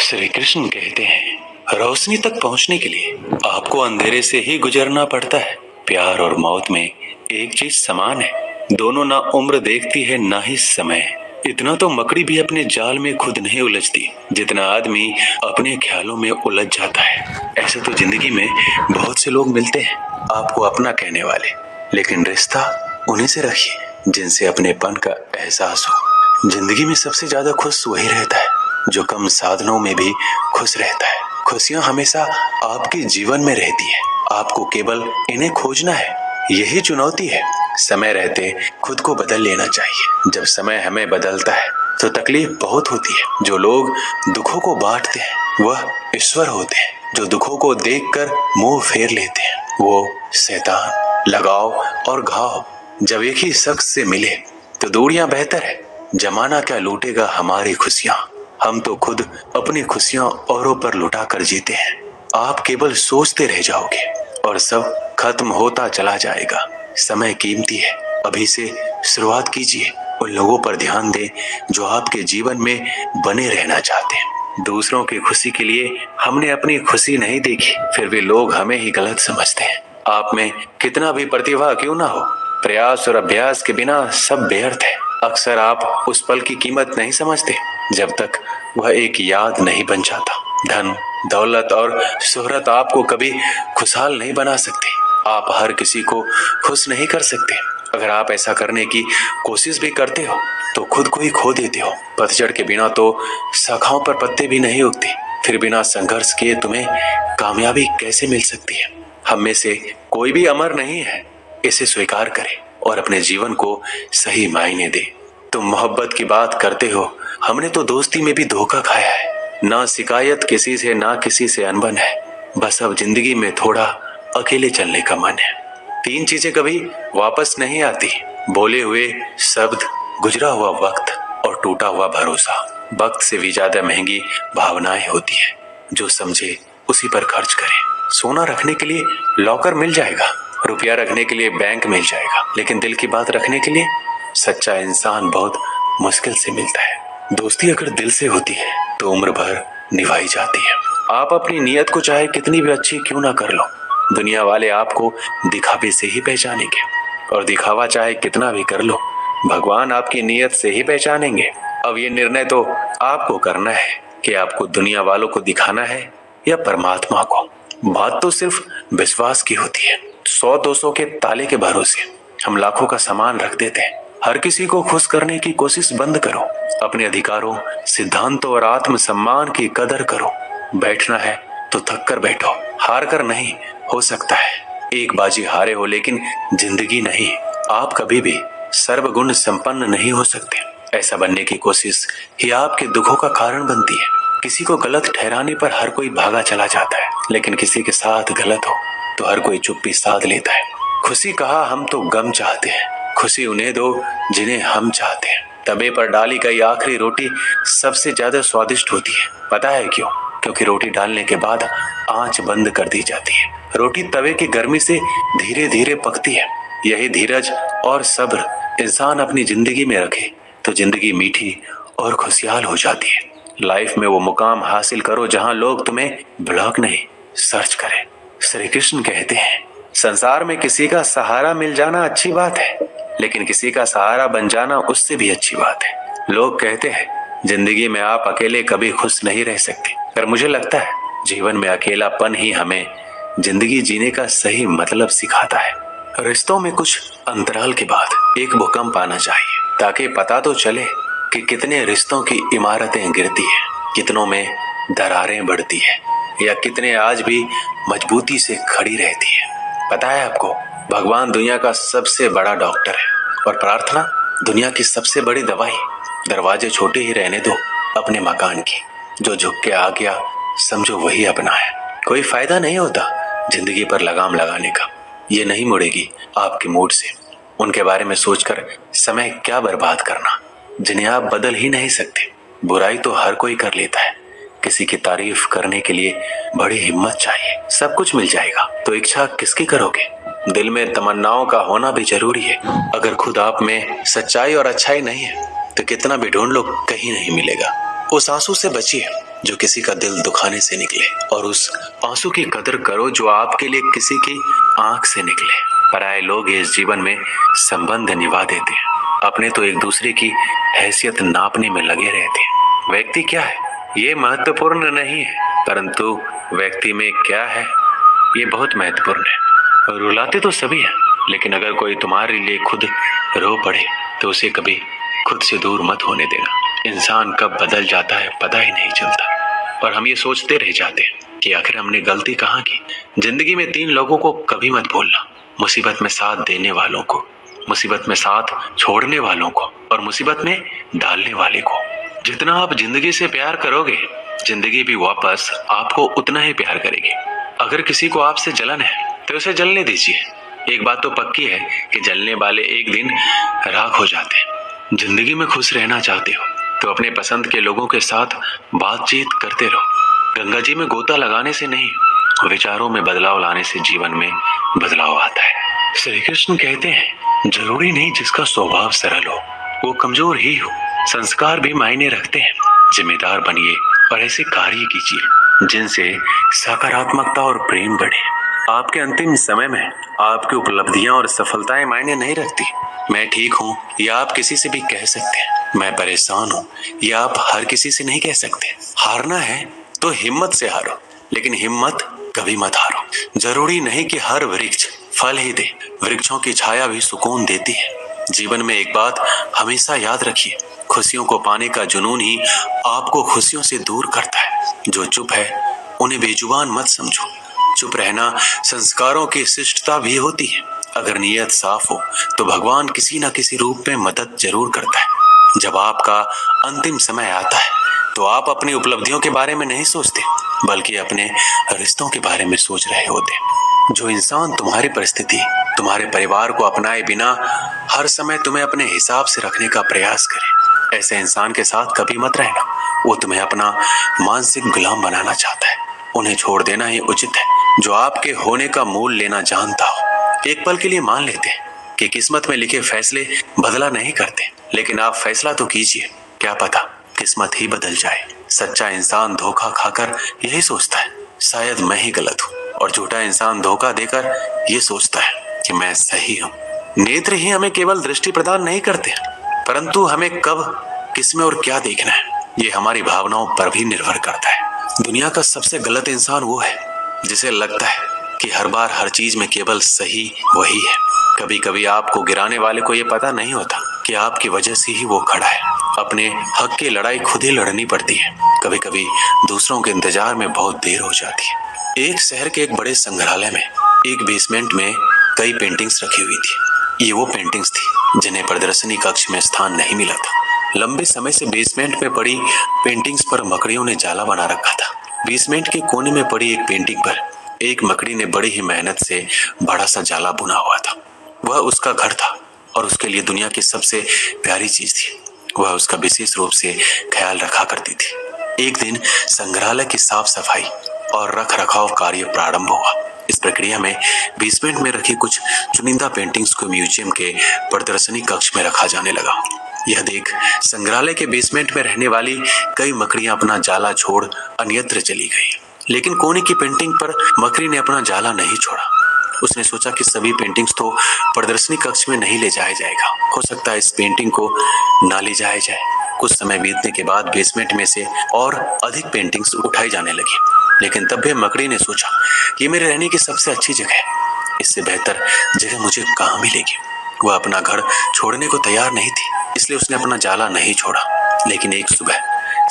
श्री कृष्ण कहते हैं, रोशनी तक पहुंचने के लिए आपको अंधेरे से ही गुजरना पड़ता है। प्यार और मौत में एक चीज समान है, दोनों ना उम्र देखती है ना ही समय। इतना तो मकड़ी भी अपने जाल में खुद नहीं उलझती जितना आदमी अपने ख्यालों में उलझ जाता है। ऐसे तो जिंदगी में बहुत से लोग मिलते हैं आपको अपना कहने वाले, लेकिन रिश्ता उन्हीं से रखिए जिनसे अपनेपन का एहसास हो। जिंदगी में सबसे ज्यादा खुश वही रहता है जो कम साधनों में भी खुश रहता है। खुशियां हमेशा आपके जीवन में रहती है, आपको केवल इन्हें खोजना है, यही चुनौती है। समय रहते खुद को बदल लेना चाहिए। जब समय हमें बदलता है तो तकलीफ बहुत होती है। जो लोग दुखों को बांटते हैं वह ईश्वर होते हैं, जो दुखों को देखकर मुंह फेर लेते हैं वो शैतान। लगाव और घाव जब एक ही शख्स से मिले तो दूरियां बेहतर है। जमाना क्या लूटेगा हमारी खुशियां, हम तो खुद अपनी खुशियां औरों पर लुटा कर जीते हैं। आप केवल सोचते रह जाओगे और सब खत्म होता चला जाएगा। समय कीमती है, अभी से शुरुआत कीजिए। उन लोगों पर ध्यान दें जो आपके जीवन में बने रहना चाहते हैं। दूसरों की खुशी के लिए हमने अपनी खुशी नहीं देखी, फिर भी लोग हमें ही गलत समझते हैं। आप में कितना भी प्रतिभा क्यों ना हो, प्रयास और अभ्यास के बिना सब व्यर्थ है। अक्सर आप उस पल की कीमत नहीं समझते जब तक वह एक याद नहीं बन जाता। धन, दौलत और शोहरत आपको कभी खुशहाल नहीं बना सकते। आप हर किसी को खुश नहीं कर सकते। अगर आप ऐसा करने की कोशिश भी करते हो तो खुद को ही खो देते हो। पतझड़ के बिना तो शाखाओं पर पत्ते भी नहीं उगते, फिर बिना संघर्ष किए तुम्हें कामयाबी कैसे मिल सकती है। हम में से कोई भी अमर नहीं है, इसे स्वीकार करें और अपने जीवन को सही मायने दे। तुम मोहब्बत की बात करते हो, हमने तो दोस्ती में भी धोखा खाया है। ना शिकायत किसी से ना किसी से अनबन है, बस अब जिंदगी में थोड़ा अकेले चलने का मन है। 3 चीजें कभी वापस नहीं आती, बोले हुए शब्द, गुजरा हुआ वक्त और टूटा हुआ भरोसा। वक्त से भी ज्यादा महंगी भावनाएं होती है, जो समझे उसी पर खर्च करे। सोना रखने के लिए लॉकर मिल जाएगा, रुपया रखने के लिए बैंक मिल जाएगा, लेकिन दिल की बात रखने के लिए सच्चा इंसान बहुत मुश्किल से मिलता है। दोस्ती अगर दिल से होती है तो उम्र भर निभाई जाती है। आप अपनी नीयत को चाहे कितनी भी अच्छी क्यों ना कर लो, दुनिया वाले आपको दिखावे से ही पहचानेंगे, और दिखावा चाहे कितना भी कर लो, भगवान आपकी नीयत से ही पहचानेंगे। अब ये निर्णय तो आपको करना है कि आपको दुनिया वालों को दिखाना है या परमात्मा को। बात तो सिर्फ विश्वास की होती है। 100-200 के ताले के भरोसे हम लाखों का सामान रख देते हैं। हर किसी को खुश करने की कोशिश बंद करो। अपने अधिकारों, सिद्धांतों और आत्म सम्मान की कदर करो। बैठना है तो थक कर बैठो, हार कर नहीं। हो सकता है एक बाजी हारे हो, लेकिन जिंदगी नहीं। आप कभी भी सर्वगुण संपन्न नहीं हो सकते। ऐसा बनने की कोशिश ही आपके दुखों का कारण बनती है। किसी को गलत ठहराने पर हर कोई भागा चला जाता है, लेकिन किसी के साथ गलत हो तो हर कोई चुप्पी साध लेता है। खुशी कहा हम तो गम चाहते हैं, खुशी उन्हें दो जिन्हें हम चाहते हैं। तवे पर डाली गई आखिरी रोटी सबसे ज्यादा स्वादिष्ट होती है। पता है क्यों? क्योंकि रोटी डालने के बाद आंच बंद कर दी जाती है। रोटी तवे की गर्मी से धीरे धीरे पकती है। यही धीरज और सब्र इंसान अपनी जिंदगी में रखे तो जिंदगी मीठी और खुशहाल हो जाती है। लाइफ में वो मुकाम हासिल करो जहां लोग तुम्हें ब्लॉक नहीं, सर्च करें। श्री कृष्ण कहते हैं, संसार में किसी का सहारा मिल जाना अच्छी बात है, लेकिन किसी का सहारा बन जाना उससे भी अच्छी बात है। लोग कहते हैं जिंदगी में आप अकेले कभी खुश नहीं रह सकते, पर मुझे लगता है जीवन में अकेलापन ही हमें जिंदगी जीने का सही मतलब सिखाता है। रिश्तों में कुछ अंतराल के बाद एक भूकंप आना चाहिए, ताकि पता तो चले कि कितने रिश्तों की इमारतें गिरती है, कितनों में दरारें बढ़ती है, या कितने आज भी मजबूती से खड़ी रहती है। पता है आपको, भगवान दुनिया का सबसे बड़ा डॉक्टर है और प्रार्थना दुनिया की सबसे बड़ी दवाई। दरवाजे छोटे ही रहने दो अपने मकान की, जो झुक के आ गया समझो वही अपना है। कोई फायदा नहीं होता जिंदगी पर लगाम लगाने का, ये नहीं मुड़ेगी आपके मूड से। उनके बारे में सोचकर समय क्या बर्बाद करना जिन्हें आप बदल ही नहीं सकते। बुराई तो हर कोई कर लेता है, किसी की तारीफ करने के लिए बड़ी हिम्मत चाहिए। सब कुछ मिल जाएगा तो इच्छा किसकी करोगे? दिल में तमन्नाओं का होना भी जरूरी है। अगर खुद आप में सच्चाई और अच्छाई नहीं है तो कितना भी ढूंढ लो कहीं नहीं मिलेगा। उस आंसू से बचिए जो किसी का दिल दुखाने से निकले, और उस आंसू की कदर करो जो आपके लिए किसी की आंख से निकले। पराये लोग इस जीवन में संबंध निभा देते हैं, अपने तो एक दूसरे की हैसियत नापने में लगे रहते हैं। व्यक्ति क्या है ये महत्वपूर्ण नहीं है, परंतु व्यक्ति में क्या है ये बहुत महत्वपूर्ण है। रुलाते तो सभी हैं, लेकिन अगर कोई तुम्हारे लिए खुद रो पड़े तो उसे कभी खुद से दूर मत होने देना। इंसान कब बदल जाता है पता ही नहीं चलता, और हम ये सोचते रह जाते हैं कि आखिर हमने गलती कहाँ की। जिंदगी में 3 लोगों को कभी मत भूलना, मुसीबत में साथ देने वालों को, मुसीबत में साथ छोड़ने वालों को, और मुसीबत में डालने वाले को। जितना आप जिंदगी से प्यार करोगे, जिंदगी भी वापस आपको उतना ही प्यार करेगी। अगर किसी को आपसे जलन है तो उसे जलने दीजिए। एक बात तो पक्की है कि जलने वाले एक दिन राख हो जाते हैं। जिंदगी में खुश रहना चाहते हो तो अपने पसंद के लोगों के साथ बातचीत करते रहो। गंगा जी में गोता लगाने से नहीं, विचारों में बदलाव लाने से जीवन में बदलाव आता है। श्री कृष्ण कहते हैं, जरूरी नहीं जिसका स्वभाव सरल हो वो कमजोर ही हो। संस्कार भी मायने रखते हैं। जिम्मेदार बनिए और ऐसे कार्य कीजिए जिनसे सकारात्मकता और प्रेम बढ़े। आपके अंतिम समय में आपकी उपलब्धियां और सफलताएं मायने नहीं रखती। मैं ठीक हूँ या आप किसी से भी कह सकते हैं। मैं परेशान हूँ या आप हर किसी से नहीं कह सकते। हारना है तो हिम्मत से हारो, लेकिन हिम्मत कभी मत हारो। जरूरी नहीं कि हर वृक्ष फल ही दे, वृक्षों की छाया भी सुकून देती है। जीवन में एक बात हमेशा याद रखिए, खुशियों को पाने का जुनून ही आपको खुशियों से दूर करता है। जो चुप है उन्हें बेजुबान मत समझो। चुप रहना संस्कारों की शिष्टता भी होती है। अगर नीयत साफ हो तो भगवान किसी न किसी रूप में मदद जरूर करता है। जब आपका अंतिम समय आता है तो आप अपनी उपलब्धियों के बारे में नहीं सोचते, बल्कि अपने रिश्तों के बारे में सोच रहे होते। जो इंसान तुम्हारी परिस्थिति, तुम्हारे परिवार को अपनाए बिना हर समय तुम्हें अपने हिसाब से रखने का प्रयास करे, ऐसे इंसान के साथ कभी मत रहना। वो तुम्हें अपना मानसिक गुलाम बनाना चाहता है। उन्हें छोड़ देना ही उचित है। जो आपके होने का मूल लेना जानता हो। एक पल के लिए मान लेते हैं कि किस्मत में लिखे फैसले बदला नहीं करते, लेकिन आप फैसला तो कीजिए, क्या पता किस्मत ही बदल जाए। सच्चा इंसान धोखा खाकर यही सोचता है शायद मैं ही गलत हूँ, और झूठा इंसान धोखा देकर ये सोचता है कि मैं सही हूँ। नेत्र ही हमें केवल दृष्टि प्रदान नहीं करते, परंतु हमें कब, किसमें और क्या देखना है ये हमारी भावनाओं पर भी निर्भर करता है। दुनिया का सबसे गलत इंसान वो है जिसे लगता है कि हर बार हर चीज में केवल सही वही है। कभी कभी आपको गिराने वाले को ये पता नहीं होता कि आपकी वजह से ही वो खड़ा है। अपने हक की लड़ाई खुद ही लड़नी पड़ती है। कभी कभी दूसरों के इंतजार में बहुत देर हो जाती है। एक शहर के एक बड़े संग्रहालय में एक बेसमेंट में कई पेंटिंग्स रखी हुई थी। ये वो पेंटिंग्स थी जिन्हें प्रदर्शनी कक्ष में स्थान नहीं मिला था। लंबे समय से बेसमेंट में पड़ी पेंटिंग्स पर मकड़ियों ने जाला बना रखा था। बेसमेंट के कोने में पड़ी एक पेंटिंग पर एक मकड़ी ने बड़ी ही मेहनत से बड़ा सा जाला बुना हुआ था। वह उसका घर था और उसके लिए दुनिया की सबसे प्यारी चीज थी। वह उसका विशेष रूप से ख्याल रखा करती थी। एक दिन संग्रहालय की साफ सफाई और रख रखाव कार्य प्रारंभ हुआ। इस प्रक्रिया में बेसमेंट में रखी कुछ चुनिंदा पेंटिंग्स को म्यूजियम के प्रदर्शनी कक्ष में रखा जाने लगा। यह देख संग्रहालय के बेसमेंट में रहने वाली कई मकड़ियां अपना जाला छोड़ अन्यत्र चली गई, लेकिन कोने की पेंटिंग पर मकड़ी ने अपना जाला नहीं छोड़ा। उसने सोचा कि सभी पेंटिंग्स तो प्रदर्शनी कक्ष में नहीं ले जाया जाएगा, हो सकता है इस पेंटिंग को ना ले जाया जाए। कुछ समय बीतने के बाद बेसमेंट में से और अधिक पेंटिंग्स उठाई जाने लगी, लेकिन तब भी मकड़ी ने सोचा कि मेरे रहने की सबसे अच्छी जगह है, इससे बेहतर जगह मुझे कहाँ मिलेगी। वह अपना घर छोड़ने को तैयार नहीं थी, इसलिए उसने अपना जाला नहीं छोड़ा। लेकिन एक सुबह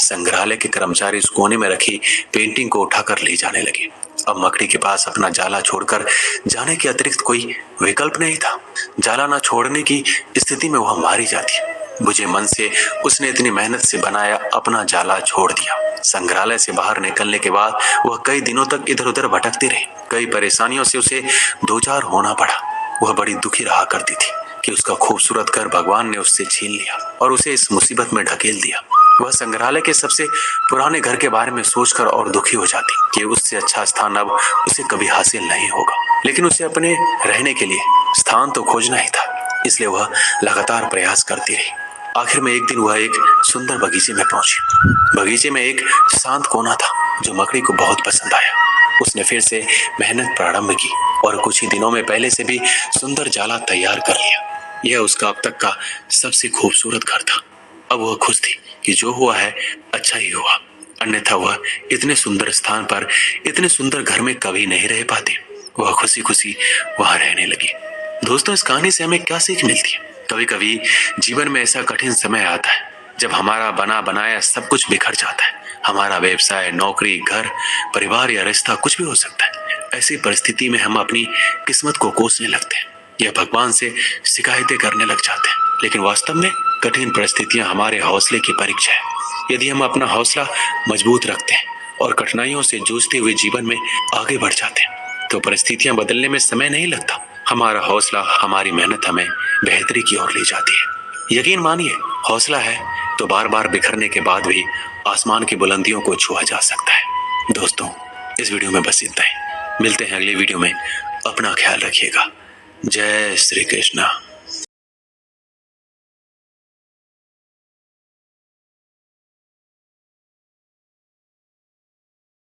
संग्रहालय के कर्मचारी उस कोने में रखी पेंटिंग को उठाकर ले जाने लगे। अब मकड़ी के पास अपना जाला छोड़कर जाने के अतिरिक्त कोई विकल्प नहीं था। जाला न छोड़ने की स्थिति में वह मारी जाती। बुझे मन से उसने इतनी मेहनत से बनाया अपना जाला छोड़ दिया। संग्रहालय से बाहर निकलने के बाद वह कई दिनों तक इधर उधर भटकती रही। कई परेशानियों से उसे दो चार होना पड़ा। वह बड़ी दुखी रहा करती थी कि उसका खूबसूरत घर भगवान ने उससे छीन लिया और उसे इस मुसीबत में ढकेल दिया। वह संग्रहालय के सबसे पुराने घर के बारे में सोचकर और दुखी हो जाती कि उससे अच्छा स्थान अब उसे कभी हासिल नहीं होगा। लेकिन उसे अपने रहने के लिए स्थान तो खोजना ही था, इसलिए वह लगातार प्रयास करती रही। आखिर में एक दिन वह एक सुंदर बगीचे में पहुंची। बगीचे में एक शांत कोना था जो मकड़ी को बहुत पसंद आया। उसने फिर से मेहनत प्रारंभ की और कुछ ही दिनों में पहले से भी सुंदर जाला तैयार कर लिया। यह उसका अब तक का सबसे खूबसूरत घर था। अब वह खुश थी कि जो हुआ है अच्छा ही हुआ, अन्यथा वह इतने सुंदर स्थान पर, इतने सुंदर घर में कभी नहीं रह पाती। वह खुशी खुशी वहां रहने लगी। दोस्तों, इस कहानी से हमें क्या सीख मिलती है? कभी कभी जीवन में ऐसा कठिन समय आता है जब हमारा बना बनाया सब कुछ बिखर जाता है। हमारा व्यवसाय, नौकरी, घर, परिवार या रिश्ता कुछ भी हो सकता है। ऐसी परिस्थिति में हम अपनी किस्मत को कोसने लगते हैं या भगवान से शिकायतें करने लग जाते हैं। लेकिन वास्तव में कठिन परिस्थितियां हमारे हौसले की परीक्षा है। यदि हम अपना हौसला मजबूत रखते हैं और कठिनाइयों से जूझते हुए जीवन में आगे बढ़ जाते हैं तो परिस्थितियां बदलने में समय नहीं लगता। हमारा हौसला, हमारी मेहनत हमें बेहतरी की ओर ले जाती है। यकीन मानिए, हौसला है तो बार बार बिखरने के बाद भी आसमान की बुलंदियों को छुआ जा सकता है। दोस्तों, इस वीडियो में बस इतना ही। मिलते हैं अगले वीडियो में। अपना ख्याल रखिएगा। जय श्री कृष्णा।